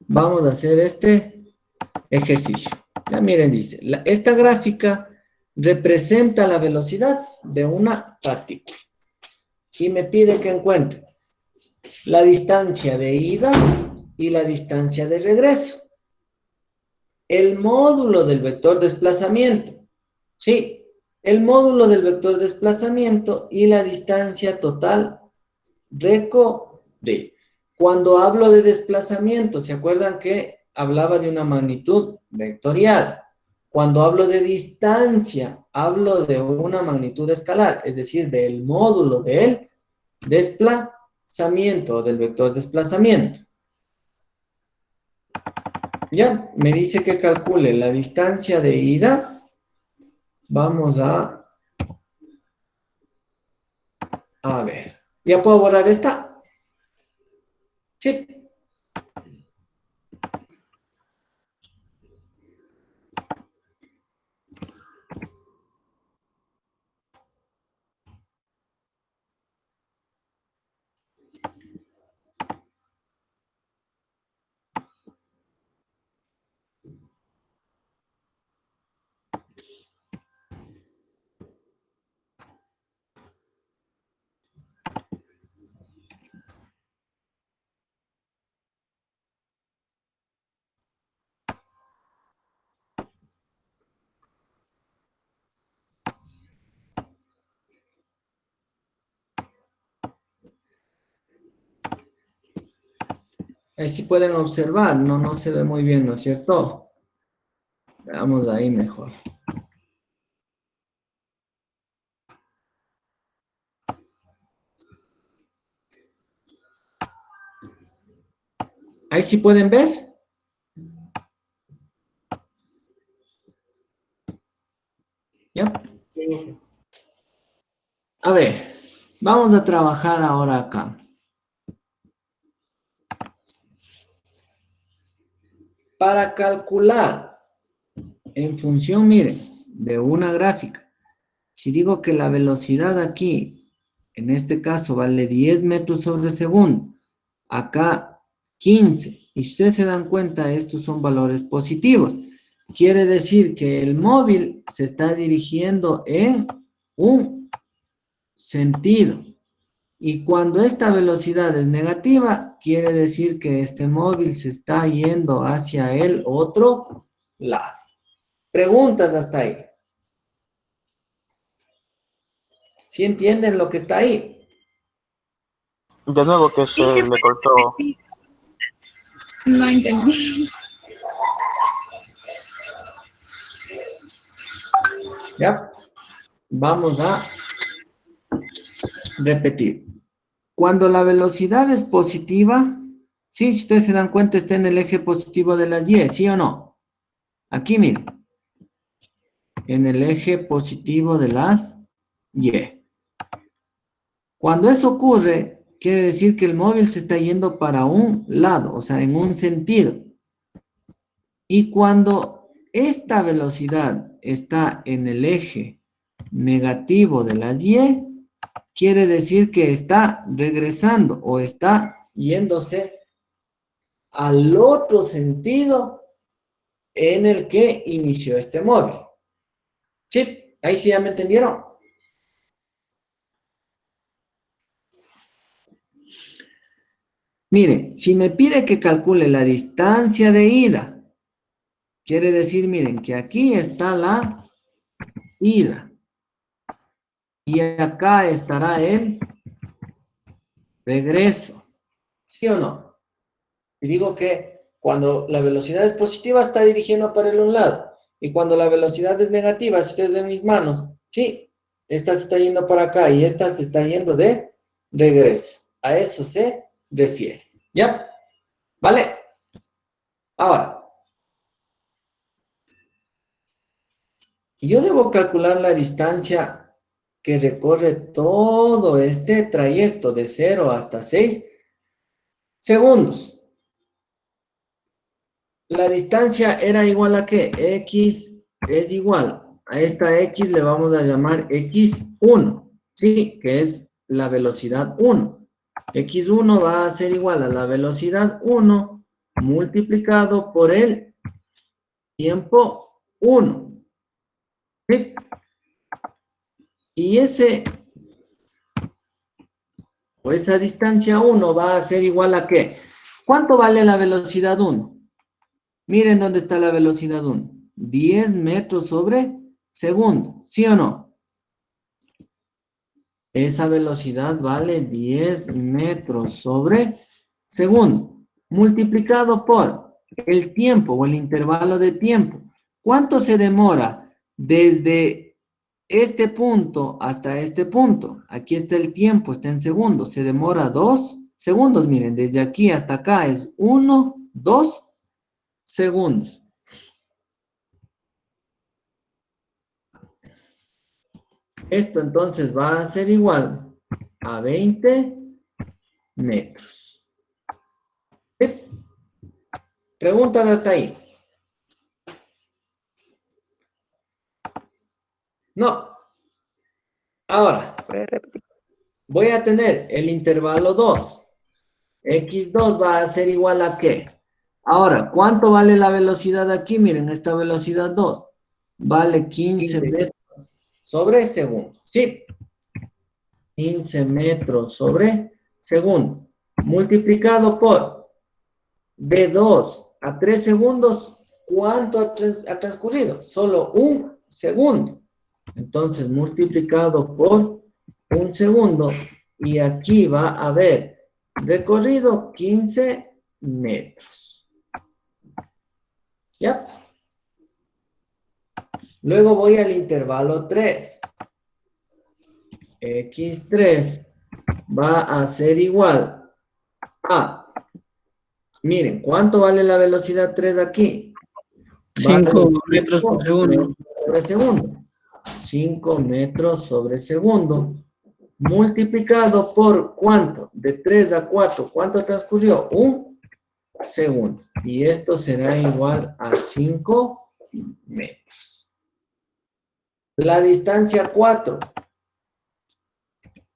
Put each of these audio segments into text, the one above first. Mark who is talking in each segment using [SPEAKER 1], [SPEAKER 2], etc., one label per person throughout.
[SPEAKER 1] vamos a hacer este ejercicio. Ya miren, dice, esta gráfica representa la velocidad de una partícula. Y me pide que encuentre la distancia de ida y la distancia de regreso. El módulo del vector desplazamiento. Sí, el módulo del vector desplazamiento y la distancia total recorrida. Cuando hablo de desplazamiento, ¿se acuerdan que hablaba de una magnitud vectorial? Cuando hablo de distancia, hablo de una magnitud escalar, es decir, del módulo del desplazamiento, del vector desplazamiento. Ya, me dice que calcule la distancia de ida. Vamos a ver. ¿Ya puedo borrar esta? Sí. Ahí sí pueden observar, no se ve muy bien, ¿no es cierto? Veamos ahí mejor. Ahí sí pueden ver. ¿Ya? A ver, vamos a trabajar ahora acá. Para calcular en función, miren, de una gráfica, si digo que la velocidad aquí, en este caso, vale 10 metros sobre segundo, acá 15, y si ustedes se dan cuenta, estos son valores positivos. Quiere decir que el móvil se está dirigiendo en un sentido. Y cuando esta velocidad es negativa, quiere decir que este móvil se está yendo hacia el otro lado. Preguntas hasta ahí. ¿Sí entienden lo que está ahí?
[SPEAKER 2] De nuevo que se
[SPEAKER 3] Sí, se
[SPEAKER 2] le
[SPEAKER 3] puede
[SPEAKER 2] cortó.
[SPEAKER 3] repetir. No entendí.
[SPEAKER 1] ¿Ya? Vamos a repetir. Cuando la velocidad es positiva, sí, si ustedes se dan cuenta, está en el eje positivo de las Y, ¿sí o no? Aquí, miren. En el eje positivo de las Y. Cuando eso ocurre, quiere decir que el móvil se está yendo para un lado, o sea, en un sentido. Y cuando esta velocidad está en el eje negativo de las Y, quiere decir que está regresando o está yéndose al otro sentido en el que inició este móvil. ¿Sí? Ahí sí ya me entendieron. Miren, si me pide que calcule la distancia de ida, quiere decir, miren, que aquí está la ida. Y acá estará el regreso. ¿Sí o no? Y digo que cuando la velocidad es positiva está dirigiendo para un lado. Y cuando la velocidad es negativa, si ustedes ven mis manos, sí, esta se está yendo para acá y esta se está yendo de regreso. A eso se refiere. ¿Ya? ¿Vale? Ahora, yo debo calcular la distancia que recorre todo este trayecto de 0 hasta 6 segundos. La distancia era igual a ¿qué? X es igual. A esta X le vamos a llamar X1, ¿sí? Que es la velocidad 1. X1 va a ser igual a la velocidad 1 multiplicado por el tiempo 1. ¿Sí? Y esa distancia 1 va a ser igual a ¿qué? ¿Cuánto vale la velocidad 1? Miren dónde está la velocidad 1. 10 metros sobre segundo, ¿sí o no? Esa velocidad vale 10 metros sobre segundo, multiplicado por el tiempo o el intervalo de tiempo. ¿Cuánto se demora desde este punto hasta este punto? Aquí está el tiempo, está en segundos. Se demora 2 segundos. Miren, desde aquí hasta acá es 1, 2 segundos. Esto entonces va a ser igual a 20 metros. ¿Sí? Preguntas hasta ahí. No. Ahora, voy a tener el intervalo 2. X2 va a ser igual a ¿qué? Ahora, ¿cuánto vale la velocidad aquí? Miren, esta velocidad 2 vale 15 metros sobre segundo. ¿Sí? 15 metros sobre segundo. Multiplicado por de 2 a 3 segundos, ¿cuánto ha transcurrido? Solo un segundo. Entonces, multiplicado por un segundo, y aquí va a haber recorrido 15 metros. ¿Ya? Luego voy al intervalo 3. X3 va a ser igual a, miren, ¿cuánto vale la velocidad 3 aquí?
[SPEAKER 4] 5 metros por segundo.
[SPEAKER 1] Sobre segundo. 5 metros sobre segundo. Multiplicado por ¿cuánto? De 3 a 4. ¿Cuánto transcurrió? Un segundo. Y esto será igual a 5 metros. La distancia 4.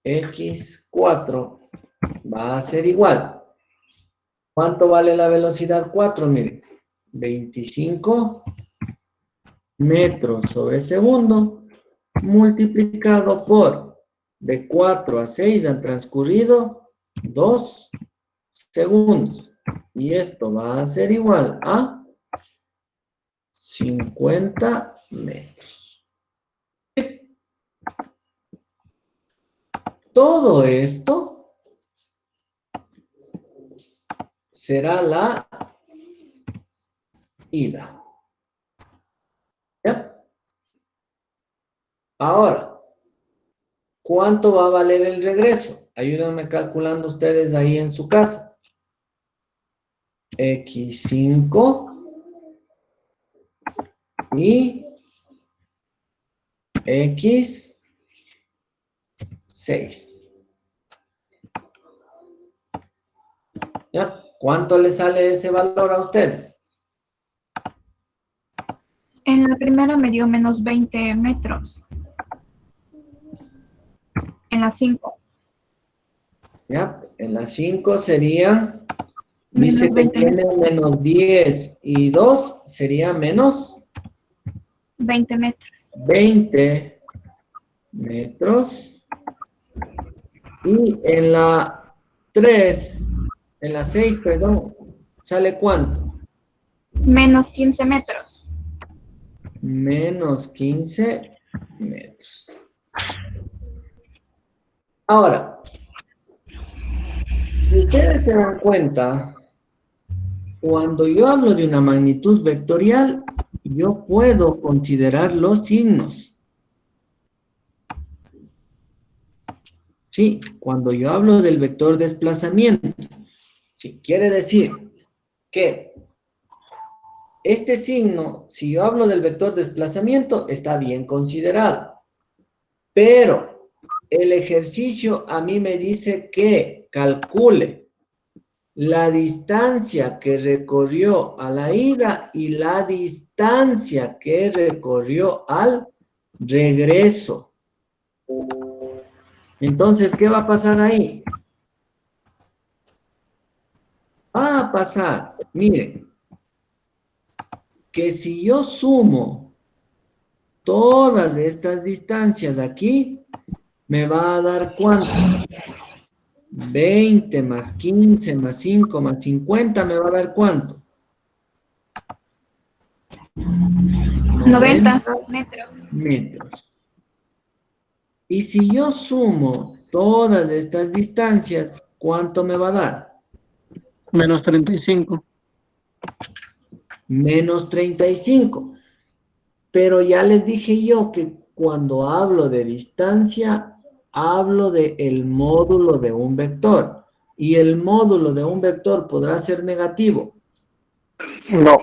[SPEAKER 1] X4 va a ser igual. ¿Cuánto vale la velocidad 4? Miren, 25 metros sobre segundo multiplicado por de 4 a 6 han transcurrido 2 segundos. Y esto va a ser igual a 50 metros. Todo esto será la ida. ¿Ya? Ahora, ¿cuánto va a valer el regreso? Ayúdenme calculando ustedes ahí en su casa. X5 y X6. ¿Ya? ¿Cuánto le sale ese valor a ustedes?
[SPEAKER 3] En la primera me dio menos 20 metros. En la 5.
[SPEAKER 1] ¿Ya? En la 5 sería, dice
[SPEAKER 3] Menos
[SPEAKER 1] que
[SPEAKER 3] 20
[SPEAKER 1] tiene menos 10 y 2 sería menos
[SPEAKER 3] 20 metros.
[SPEAKER 1] 20 metros. Y en la 3, en la 6, perdón, ¿sale cuánto?
[SPEAKER 3] Menos 15 metros.
[SPEAKER 1] Menos 15 metros. Ahora, si ustedes se dan cuenta, cuando yo hablo de una magnitud vectorial, yo puedo considerar los signos. Sí, cuando yo hablo del vector desplazamiento, sí, quiere decir que este signo, si yo hablo del vector desplazamiento, está bien considerado. Pero el ejercicio a mí me dice que calcule la distancia que recorrió a la ida y la distancia que recorrió al regreso. Entonces, ¿qué va a pasar ahí? Va a pasar, miren, que si yo sumo todas estas distancias aquí, me va a dar ¿cuánto? 20 más 15 más 5 más 50 me va a dar ¿cuánto?
[SPEAKER 3] 90 metros.
[SPEAKER 1] metros. Y si yo sumo todas estas distancias, ¿cuánto me va a dar?
[SPEAKER 4] Menos 35.
[SPEAKER 1] Menos 35. Pero ya les dije yo que cuando hablo de distancia, hablo del módulo de un vector. Y el módulo de un vector podrá ser negativo.
[SPEAKER 2] No.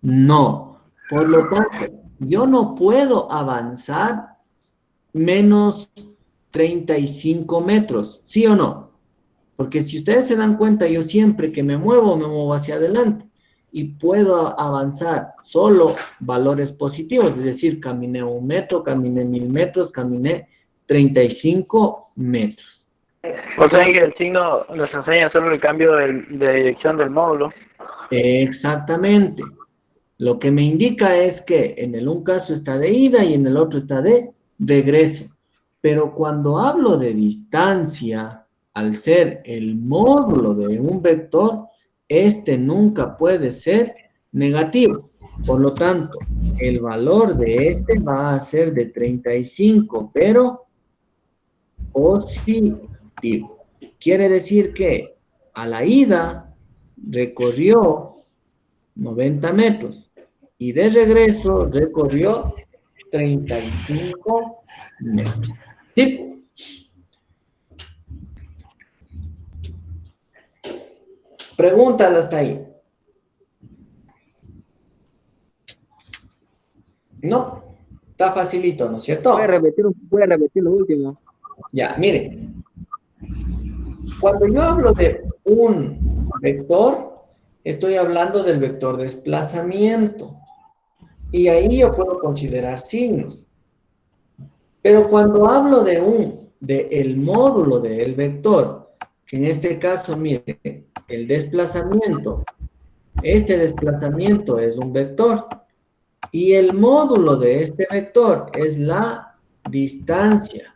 [SPEAKER 1] No. Por lo tanto, yo no puedo avanzar menos 35 metros, ¿sí o no? Porque si ustedes se dan cuenta, yo siempre que me muevo hacia adelante y puedo avanzar solo valores positivos, es decir, caminé 1 metro, caminé 1000 metros, caminé 35 metros.
[SPEAKER 2] O sea que el signo nos enseña solo el cambio de dirección del módulo.
[SPEAKER 1] Exactamente. Lo que me indica es que en el un caso está de ida y en el otro está de regreso. Pero cuando hablo de distancia, al ser el módulo de un vector, este nunca puede ser negativo. Por lo tanto, el valor de este va a ser de 35, pero positivo. Quiere decir que a la ida recorrió 90 metros y de regreso recorrió 35 metros. ¿Sí? Preguntas hasta ahí. No, está facilito, ¿no es cierto?
[SPEAKER 5] Voy a repetir lo último.
[SPEAKER 1] Ya, miren. Cuando yo hablo de un vector, estoy hablando del vector desplazamiento. Y ahí yo puedo considerar signos. Pero cuando hablo de el módulo del vector, que en este caso, mire, el desplazamiento, este desplazamiento es un vector, y el módulo de este vector es la distancia.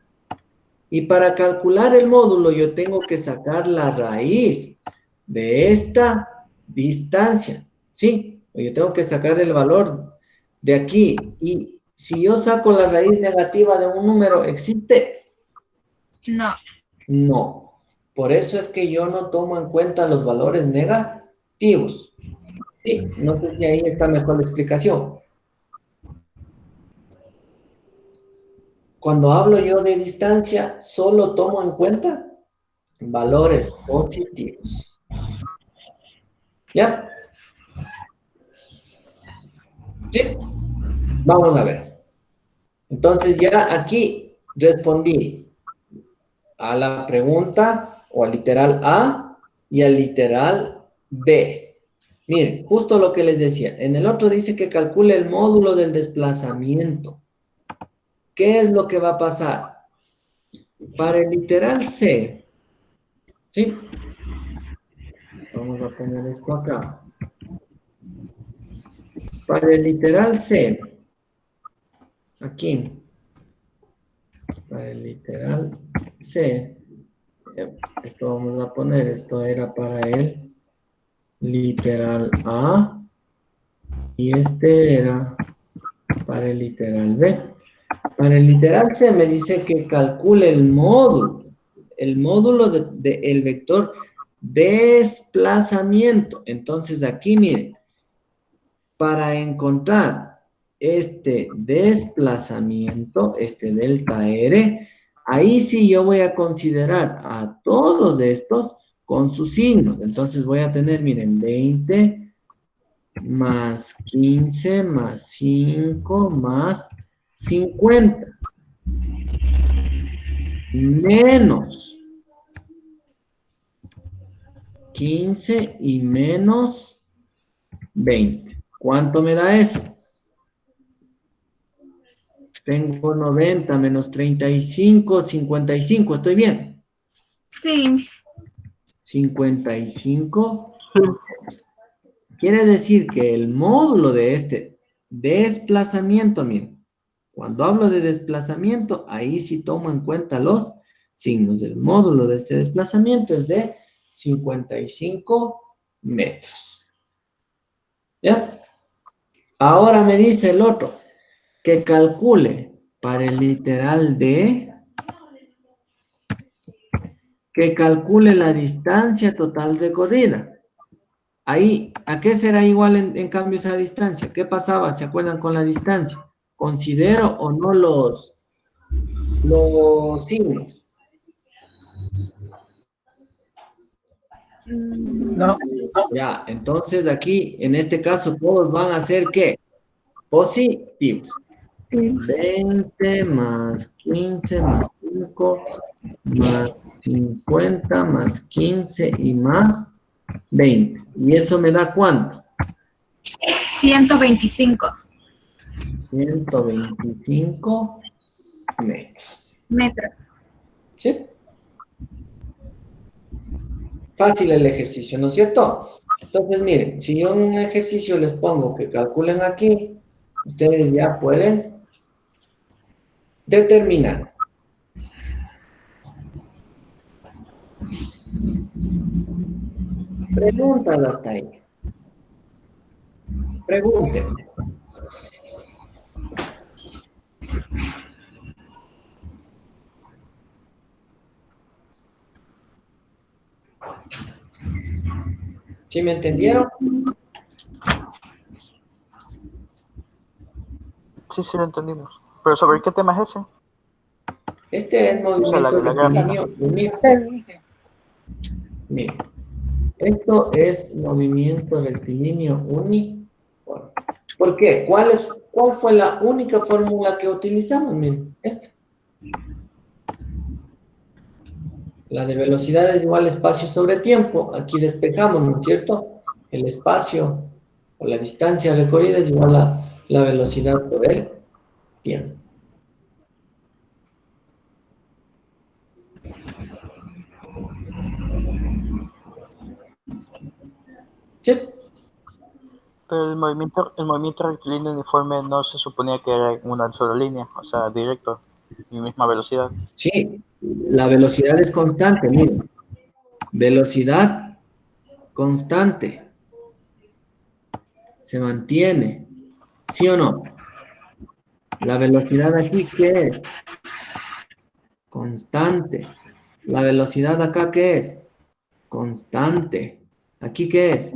[SPEAKER 1] Y para calcular el módulo yo tengo que sacar la raíz de esta distancia, ¿sí? Yo tengo que sacar el valor de aquí. Y si yo saco la raíz negativa de un número, ¿existe?
[SPEAKER 3] No.
[SPEAKER 1] No. Por eso es que yo no tomo en cuenta los valores negativos. Sí, no sé si ahí está mejor la explicación. Cuando hablo yo de distancia, solo tomo en cuenta valores positivos. ¿Ya? ¿Sí? Vamos a ver. Entonces ya aquí respondí a la pregunta o al literal A y al literal B. Miren, justo lo que les decía. En el otro dice que calcule el módulo del desplazamiento. ¿Qué es lo que va a pasar? Para el literal C, ¿sí? Vamos a poner esto acá. Para el literal C, aquí, para el literal C, esto vamos a poner, esto era para el literal A, y este era para el literal B. Para el literal C me dice que calcule el módulo del vector desplazamiento. Entonces aquí, miren, para encontrar este desplazamiento, este delta R, ahí sí yo voy a considerar a todos estos con sus signos. Entonces voy a tener, miren, 20 más 15 más 5 más 50 menos 15 y menos 20. ¿Cuánto me da eso? Tengo 90 menos 35, 55. ¿Estoy bien?
[SPEAKER 3] Sí.
[SPEAKER 1] 55 Quiere decir que el módulo de este desplazamiento, miren, cuando hablo de desplazamiento, ahí sí tomo en cuenta los signos. El módulo de este desplazamiento es de 55 metros. ¿Ya? Ahora me dice el otro, que calcule para el literal de, que calcule la distancia total recorrida. Ahí, ¿a qué será igual en cambio esa distancia? ¿Qué pasaba? ¿Se acuerdan con la distancia? ¿Considero o no los signos?
[SPEAKER 4] No.
[SPEAKER 1] Ya, entonces aquí, en este caso, todos van a ser, ¿qué? Positivos. 20 más 15 más 5 más 50 más 15 y más 20. ¿Y eso me da cuánto?
[SPEAKER 3] 125
[SPEAKER 1] 125 metros.
[SPEAKER 3] metros.
[SPEAKER 1] ¿Sí? Fácil el ejercicio, ¿no es cierto? Entonces, miren, si yo en un ejercicio les pongo que calculen aquí, ustedes ya pueden determinar. Preguntas hasta ahí. Pregúntenme. ¿Sí me entendieron?
[SPEAKER 6] Sí, sí, lo entendimos. ¿Pero sobre qué tema es ese?
[SPEAKER 1] Este es movimiento rectilíneo uniforme. Miren, esto es movimiento rectilíneo uniforme. ¿Por qué? ¿Cuál fue la única fórmula que utilizamos? Miren, esta. La de velocidad es igual a espacio sobre tiempo. Aquí despejamos, ¿no es cierto? El espacio o la distancia recorrida es igual a la velocidad por el tiempo. ¿Sí?
[SPEAKER 6] Pero el movimiento rectilíneo uniforme no se suponía que era en una sola línea, o sea, directo, y misma velocidad.
[SPEAKER 1] Sí, la velocidad es constante, miren. Velocidad constante. Se mantiene. ¿Sí o no? La velocidad aquí, ¿qué es? Constante. La velocidad acá, ¿qué es? Constante. ¿Aquí qué es?